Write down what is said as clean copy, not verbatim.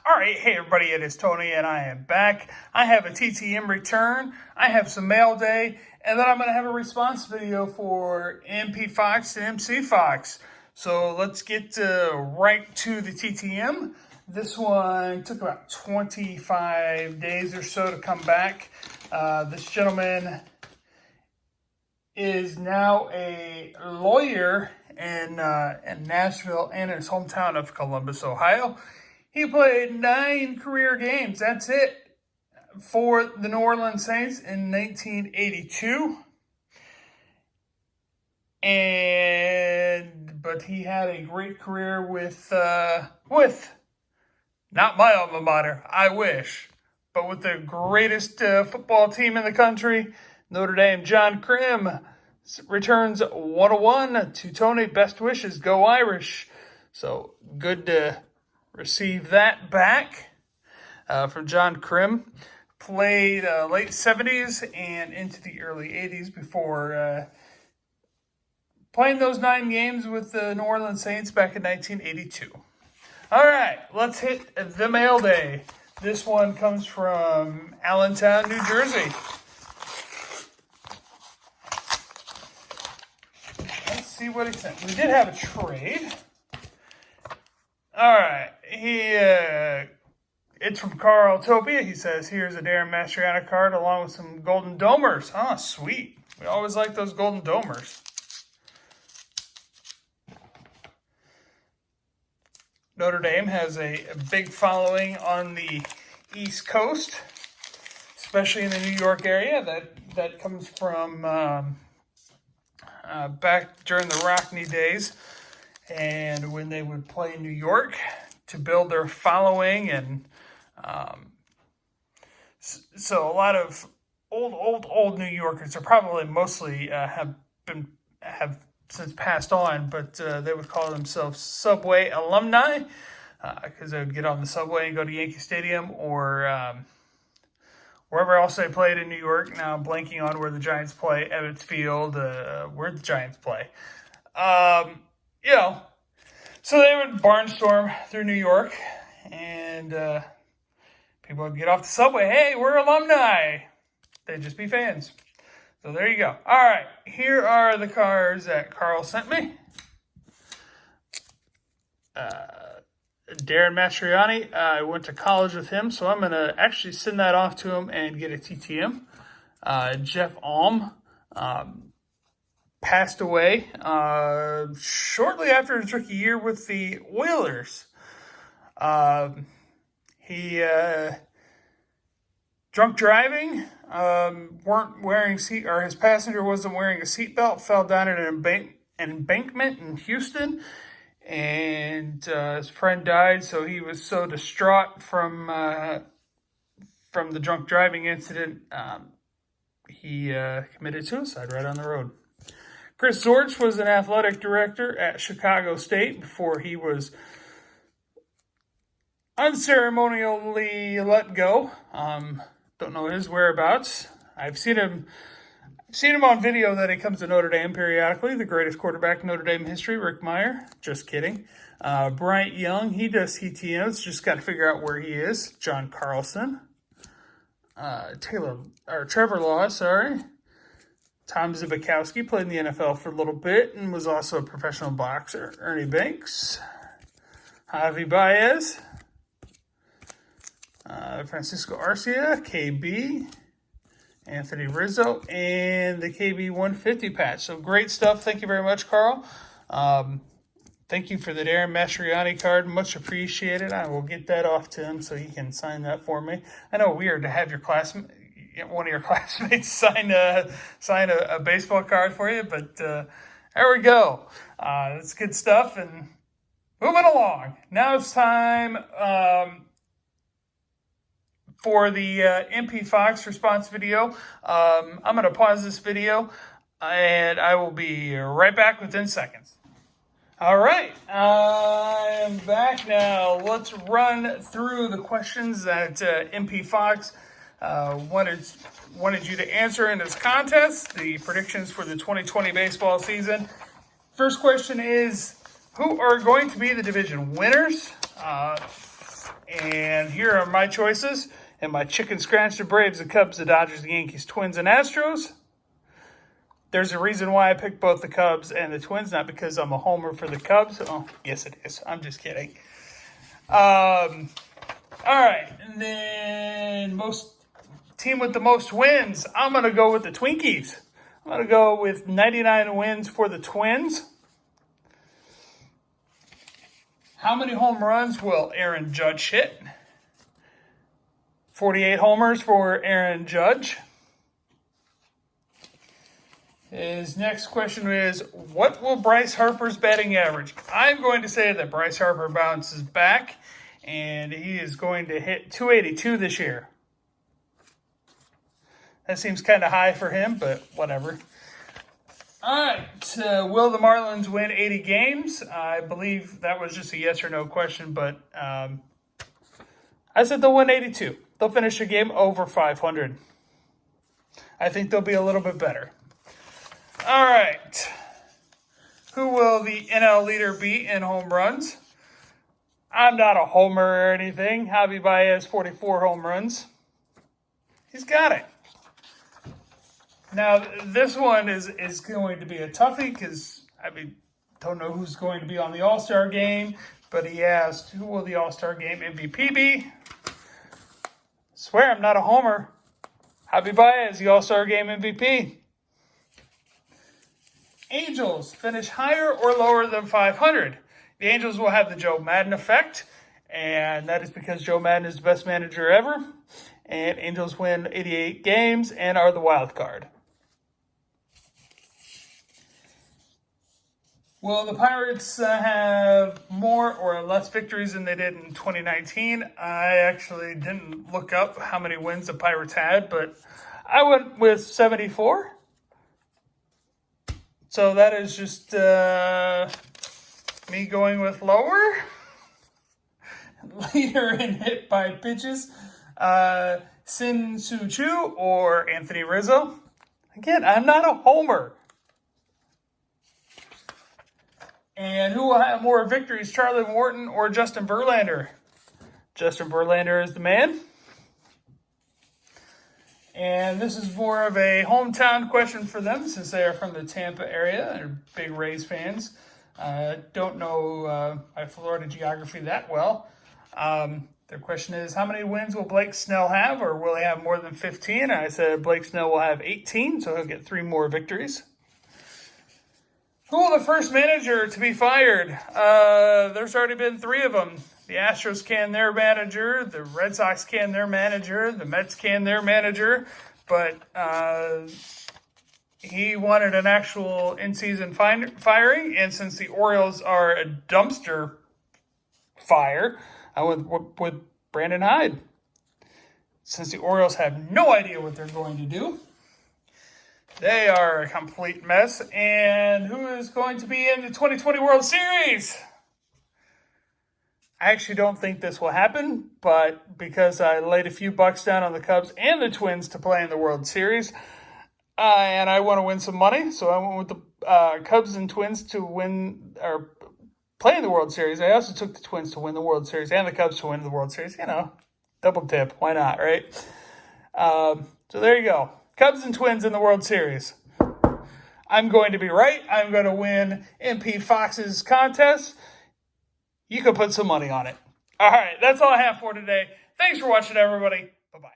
All right, hey everybody, it is Tony and I am back. I have a TTM return, I have some mail day, and then I'm going to have a response video for MP Fox and MC Fox. So let's get right to the TTM. This one took about 25 days or so to come back. This gentleman is now a lawyer in Nashville and in his hometown of Columbus, Ohio. He played 9 career games. That's it for the New Orleans Saints in 1982. But he had a great career with not my alma mater, I wish, but with the greatest football team in the country, Notre Dame. John Krimm returns 101 to Tony. Best wishes, go Irish. So good to receive that back from John Krimm. Played late 70s and into the early 80s before playing those 9 games with the New Orleans Saints back in 1982. All right, let's hit the mail day. This one comes from Allentown, New Jersey. Let's see what he sent. We did have a trade. All right, it's from Carltopia. He says, here's a Darren Mastriani card along with some golden domers. Oh, sweet. We always like those golden domers. Notre Dame has a big following on the East Coast, especially in the New York area. That comes from back during the Rockne days, and when they would play in New York to build their following. And so a lot of old New Yorkers are probably mostly have since passed on, but they would call themselves Subway alumni because they would get on the subway and go to Yankee Stadium or wherever else they played in New York. Now I'm blanking on where the Giants play, Ebbets Field, where the Giants play. So they would barnstorm through New York, and people would get off the subway. Hey, we're alumni. They'd just be fans. So there you go. All right, here are the cards that Carl sent me. Darren Mastriani, I went to college with him, so I'm going to actually send that off to him and get a TTM. Jeff Alm passed away shortly after his rookie year with the Oilers. He drunk driving, weren't wearing his passenger wasn't wearing a seatbelt, fell down an embankment in Houston, and his friend died. So he was so distraught from the drunk driving incident, he committed suicide right on the road. Chris Zorich was an athletic director at Chicago State before he was unceremonially let go. Don't know his whereabouts. I've seen him on video that he comes to Notre Dame periodically. The greatest quarterback in Notre Dame history, Rick Meyer. Just kidding. Bryant Young, he does TTMs. Just got to figure out where he is. John Carlson. Trevor Law, sorry. Tom Zibikowski played in the NFL for a little bit and was also a professional boxer. Ernie Banks. Javi Baez. Francisco Arcia, KB, Anthony Rizzo, and the KB 150 patch. So great stuff. Thank you very much, Carl. Thank you for the Darren Mastriani card. Much appreciated. I will get that off to him so he can sign that for me. I know weird to have one of your classmates sign a baseball card for you, but there we go. That's good stuff. And moving along. Now it's time for the MP Fox response video. I'm going to pause this video, and I will be right back within seconds. All right, I'm back now. Let's run through the questions that MP Fox wanted you to answer in this contest, the predictions for the 2020 baseball season. First question is, who are going to be the division winners? And here are my choices. And my chicken scratch: the Braves, the Cubs, the Dodgers, the Yankees, Twins, and Astros. There's a reason why I picked both the Cubs and the Twins, not because I'm a homer for the Cubs. Oh, yes it is. I'm just kidding. All right. And then team with the most wins. I'm going to go with the Twinkies. I'm going to go with 99 wins for the Twins. How many home runs will Aaron Judge hit? 48 homers for Aaron Judge. His next question is, what will Bryce Harper's batting average? I'm going to say that Bryce Harper bounces back, and he is going to hit 282 this year. That seems kind of high for him, but whatever. All right, will the Marlins win 80 games? I believe that was just a yes or no question, but I said they'll win 82. They'll finish a game over 500. I think they'll be a little bit better. All right. Who will the NL leader be in home runs? I'm not a homer or anything. Javi Baez, 44 home runs. He's got it. Now, this one is going to be a toughie because, don't know who's going to be on the All-Star game, but he asked, who will the All-Star game MVP be? Swear I'm not a homer. Javi Baez, the All-Star game MVP. Angels finish higher or lower than 500. The Angels will have the Joe Madden effect, and that is because Joe Madden is the best manager ever, and Angels win 88 games and are the wild card. Will the Pirates have more or less victories than they did in 2019? I actually didn't look up how many wins the Pirates had, but I went with 74. So that is just me going with lower. Leader in hit by pitches, Sin Soo Choo or Anthony Rizzo. Again, I'm not a homer. And who will have more victories, Charlie Morton or Justin Verlander? Justin Verlander is the man. And this is more of a hometown question for them since they are from the Tampa area. They're big Rays fans. Don't know my Florida geography that well. Their question is, how many wins will Blake Snell have, or will he have more than 15? And I said Blake Snell will have 18, so he'll get 3 more victories. Who will the first manager to be fired? There's already been 3 of them. The Astros can their manager, the Red Sox can their manager, the Mets can their manager, but he wanted an actual in-season firing, and since the Orioles are a dumpster fire, I went with Brandon Hyde. Since the Orioles have no idea what they're going to do, they are a complete mess. And who is going to be in the 2020 World Series? I actually don't think this will happen, but because I laid a few bucks down on the Cubs and the Twins to play in the World Series, and I want to win some money, so I went with the Cubs and Twins to win or play in the World Series. I also took the Twins to win the World Series and the Cubs to win the World Series. You know, double tip. Why not, right? So there you go. Cubs and Twins in the World Series. I'm going to be right. I'm going to win MP Fox's contest. You can put some money on it. All right, that's all I have for today. Thanks for watching, everybody. Bye-bye.